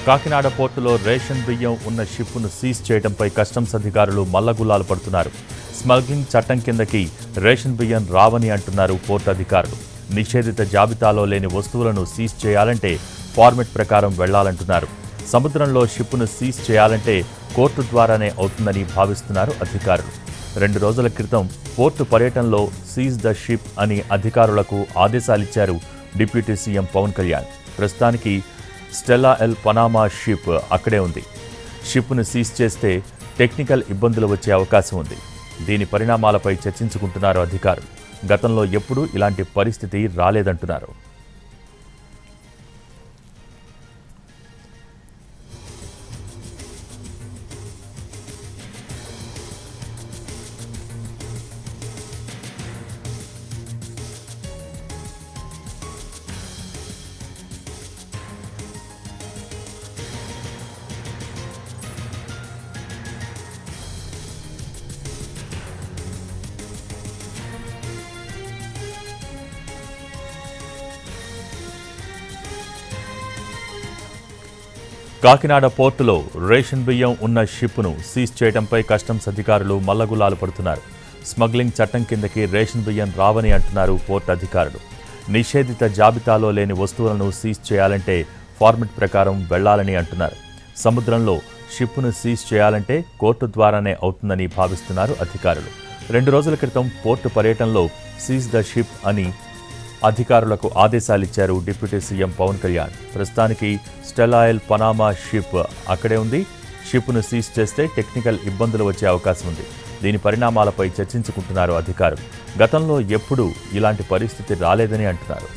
కాకినాడ పోర్టులో రేషన్ బియ్యం ఉన్న షిప్ను సీజ్ చేయడంపై కస్టమ్స్ అధికారులు మల్లగుల్లాలు పడుతున్నారు. స్మగ్లింగ్ చట్టం కిందకి రేషన్ బియ్యం రావని అంటున్నారు పోర్టు అధికారులు. నిషేధిత జాబితాలో లేని వస్తువులను సీజ్ చేయాలంటే ఫార్మెట్ ప్రకారం వెళ్లాలంటున్నారు. సముద్రంలో షిప్ను సీజ్ చేయాలంటే కోర్టు ద్వారానే అవుతుందని భావిస్తున్నారు అధికారులు. 2 రోజుల క్రితం పోర్టు పర్యటనలో సీజ్ ద షిప్ అని అధికారులకు ఆదేశాలిచ్చారు డిప్యూటీ సీఎం పవన్ కళ్యాణ్. ప్రస్తుతానికి స్టెల్లా ఎల్ పనామా షిప్ అక్కడే ఉంది. షిప్ను సీజ్ చేస్తే టెక్నికల్ ఇబ్బందులు వచ్చే అవకాశం ఉంది. దీని పరిణామాలపై చర్చించుకుంటున్నారు అధికారులు. గతంలో ఎప్పుడూ ఇలాంటి పరిస్థితి రాలేదంటున్నారు. కాకినాడ పోర్టులో రేషన్ బియ్యం ఉన్న షిప్ను సీజ్ చేయడంపై కస్టమ్స్ అధికారులు మల్లగుల్లాలు పడుతున్నారు. స్మగ్లింగ్ చట్టం కిందకి రేషన్ బియ్యం రావని అంటున్నారు పోర్టు అధికారులు. నిషేధిత జాబితాలో లేని వస్తువులను సీజ్ చేయాలంటే ఫార్మెట్ ప్రకారం వెళ్లాలని అంటున్నారు. సముద్రంలో షిప్ను సీజ్ చేయాలంటే కోర్టు ద్వారానే అవుతుందని భావిస్తున్నారు అధికారులు. 2 రోజుల క్రితం పోర్టు పర్యటనలో సీజ్ ద షిప్ అని అధికారులకు ఆదేశాలిచ్చారు డిప్యూటీ సీఎం పవన్ కళ్యాణ్. ప్రస్తుతానికి స్టెల్లా ఎల్ పనామా షిప్ అక్కడే ఉంది. షిప్ను సీజ్ చేస్తే టెక్నికల్ ఇబ్బందులు వచ్చే అవకాశం ఉంది. దీని పరిణామాలపై చర్చించుకుంటున్నారు అధికారులు. గతంలో ఎప్పుడూ ఇలాంటి పరిస్థితి రాలేదని అంటున్నారు.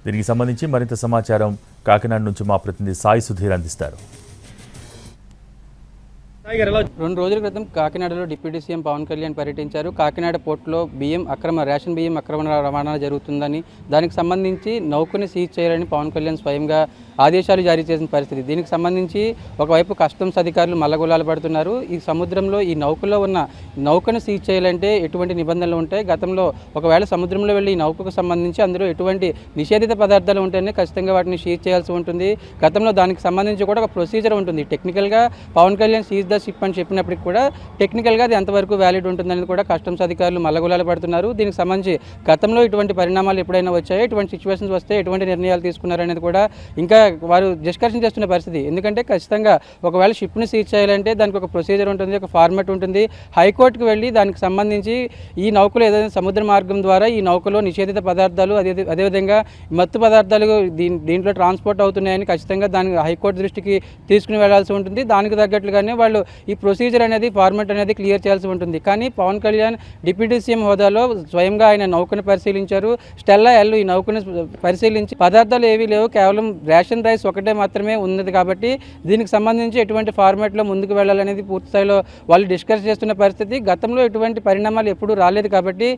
దీనికి సంబంధించి మరింత సమాచారం కాకినాడ నుంచి మా ప్రతినిధి సాయి సుధీర్ అందిస్తారు. 2 రోజుల క్రితం కాకినాడలో డిప్యూటీ సీఎం పవన్ కళ్యాణ్ పర్యటించారు. కాకినాడ పోర్టులో రేషన్ బియ్యం అక్రమ రవాణా జరుగుతుందని, దానికి సంబంధించి నౌకని సీజ్ చేయాలని పవన్ కళ్యాణ్ స్వయంగా ఆదేశాలు జారీ చేసిన పరిస్థితి. దీనికి సంబంధించి ఒకవైపు కస్టమ్స్ అధికారులు మల్లగుల్లాలు పడుతున్నారు. ఈ సముద్రంలో ఈ నౌకలో ఉన్న నౌకను సీజ్ చేయాలంటే ఎటువంటి నిబంధనలు ఉంటాయి, గతంలో ఒకవేళ సముద్రంలో వెళ్ళి ఈ నౌకకు సంబంధించి అందులో ఎటువంటి నిషేధిత పదార్థాలు ఉంటేనే ఖచ్చితంగా వాటిని సీజ్ చేయాల్సి ఉంటుంది. గతంలో దానికి సంబంధించి కూడా ఒక ప్రొసీజర్ ఉంటుంది. టెక్నికల్గా Pawan Kalyan seize the ship అని చెప్పినప్పటికీ కూడా టెక్నికల్గా అది ఎంతవరకు వ్యాలిడ్ ఉంటుందని కూడా కస్టమ్స్ అధికారులు మల్లగుల్లాలు పడుతున్నారు. దీనికి సంబంధించి గతంలో ఇటువంటి పరిణామాలు ఎప్పుడైనా వచ్చాయో, ఇటువంటి సిచ్యువేషన్స్ వస్తే ఎటువంటి నిర్ణయాలు తీసుకున్నారనేది కూడా ఇంకా వారు డిస్కషన్ చేస్తున్న పరిస్థితి. ఎందుకంటే ఖచ్చితంగా ఒకవేళ షిప్ని సీజ్ చేయాలంటే దానికి ఒక ప్రొసీజర్ ఉంటుంది, ఒక ఫార్మాట్ ఉంటుంది. హైకోర్టుకు వెళ్ళి దానికి సంబంధించి ఈ నౌకలో ఏదైనా సముద్ర మార్గం ద్వారా ఈ నౌకలో నిషేధిత పదార్థాలు అదేవిధంగా మత్తు పదార్థాలు దీంట్లో ట్రాన్స్పోర్ట్ అవుతున్నాయని ఖచ్చితంగా దానికి హైకోర్టు దృష్టికి తీసుకుని వెళ్లాల్సి ఉంటుంది. దానికి తగ్గట్లుగానే వాళ్ళు ఈ ప్రొసీజర్ అనేది ఫార్మాట్ అనేది క్లియర్ చేయాల్సి ఉంటుంది. కానీ పవన్ కళ్యాణ్ డిప్యూటీ సీఎం హోదాలో స్వయంగా ఆయన నౌకను పరిశీలించారు. స్టెల్లా ఎల్ ఈ నౌకను పరిశీలించి పదార్థాలు ఏవీ లేవు, కేవలం రేషన్ రైస్ ఒకటే మాత్రమే ఉన్నది కాబట్టి దీనికి సంబంధించి ఎటువంటి ఫార్మాట్లో ముందుకు వెళ్ళాలనేది పూర్తి స్థాయిలో వాళ్ళు డిస్కస్ చేస్తున్న పరిస్థితి. గతంలో ఎటువంటి పరిణామాలు ఎప్పుడూ రాలేదు కాబట్టి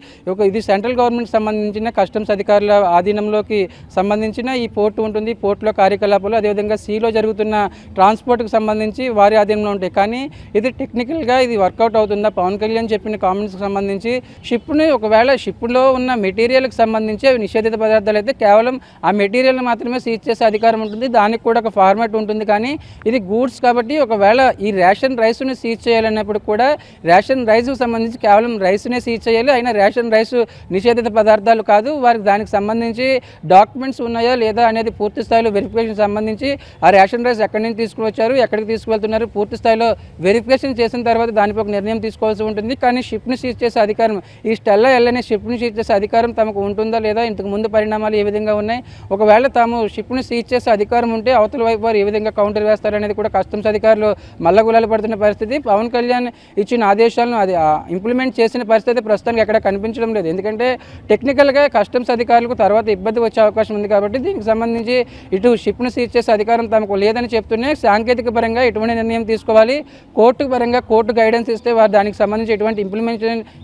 ఇది సెంట్రల్ గవర్నమెంట్ సంబంధించిన కస్టమ్స్ అధికారుల ఆధీనంలోకి సంబంధించిన ఈ పోర్టు ఉంటుంది. పోర్టులో కార్యకలాపాలు అదేవిధంగా సీలో జరుగుతున్న ట్రాన్స్పోర్ట్కి సంబంధించి వారి ఆధీనంలో ఉంటాయి. కానీ ఇది టెక్నికల్గా ఇది వర్కౌట్ అవుతుందా? పవన్ కళ్యాణ్ చెప్పిన కామెంట్స్కి సంబంధించి షిప్ని ఒకవేళ షిప్లో ఉన్న మెటీరియల్కి సంబంధించి అవి నిషేధిత పదార్థాలు అయితే కేవలం ఆ మెటీరియల్ని మాత్రమే సీజ్ చేసే అధికారం ఉంటుంది. దానికి కూడా ఒక ఫార్మాట్ ఉంటుంది. కానీ ఇది గూడ్స్ కాబట్టి ఒకవేళ ఈ రేషన్ రైస్ని సీజ్ చేయాలన్నప్పుడు కూడా రేషన్ రైస్కి సంబంధించి కేవలం రైస్నే సీజ్ చేయాలి. అయినా రేషన్ రైస్ నిషేధిత పదార్థాలు కాదు. వారికి దానికి సంబంధించి డాక్యుమెంట్స్ ఉన్నాయా లేదా అనేది పూర్తి స్థాయిలో వెరిఫికేషన్ సంబంధించి ఆ రేషన్ రైస్ ఎక్కడి నుంచి తీసుకువచ్చారు, ఎక్కడికి తీసుకువెళ్తున్నారు పూర్తి స్థాయిలో వెరిఫికేషన్ చేసిన తర్వాత దానిపై ఒక నిర్ణయం తీసుకోవాల్సి ఉంటుంది. కానీ షిప్ని సీజ్ చేసే అధికారం ఈ స్టెల్లా ఎల్ అనే షిప్ని సీజ్ చేసే అధికారం తమకు ఉంటుందా లేదా, ఇంతకు ముందు పరిణామాలు ఏ విధంగా ఉన్నాయి, ఒకవేళ తాము షిప్ని సీజ్ చేసే అధికారం ఉంటే అవతల వైపు వారు ఏ విధంగా కౌంటర్ వేస్తారనేది కూడా కస్టమ్స్ అధికారులు మల్లగుల్లాలు పడుతున్న పరిస్థితి. పవన్ కళ్యాణ్ ఇచ్చిన ఆదేశాలను అది ఇంప్లిమెంట్ చేసిన పరిస్థితి ప్రస్తుతానికి ఎక్కడ కనిపించడం లేదు. ఎందుకంటే టెక్నికల్గా కస్టమ్స్ అధికారులకు తర్వాత ఇబ్బంది వచ్చే అవకాశం ఉంది కాబట్టి దీనికి సంబంధించి ఇటు షిప్ను సీజ్ చేసే అధికారం తమకు లేదని చెప్తూనే సాంకేతిక పరంగా ఎటువంటి నిర్ణయం తీసుకోవాలి, కోర్టు పరంగా కోర్టు గైడెన్స్ ఇస్తే వారు దానికి సంబంధించి ఎటువంటి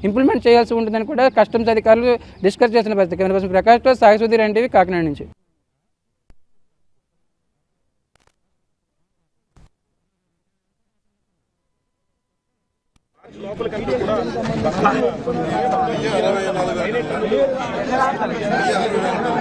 ఇంప్లిమెంట్ చేయాల్సి ఉంటుందని కూడా కస్టమ్స్ అధికారులు డిస్కస్ చేసిన పరిస్థితి. ప్రకాష్ తో సాయి సుధీర్ ఎన్టీవీ కాకినాడ నుంచి. 24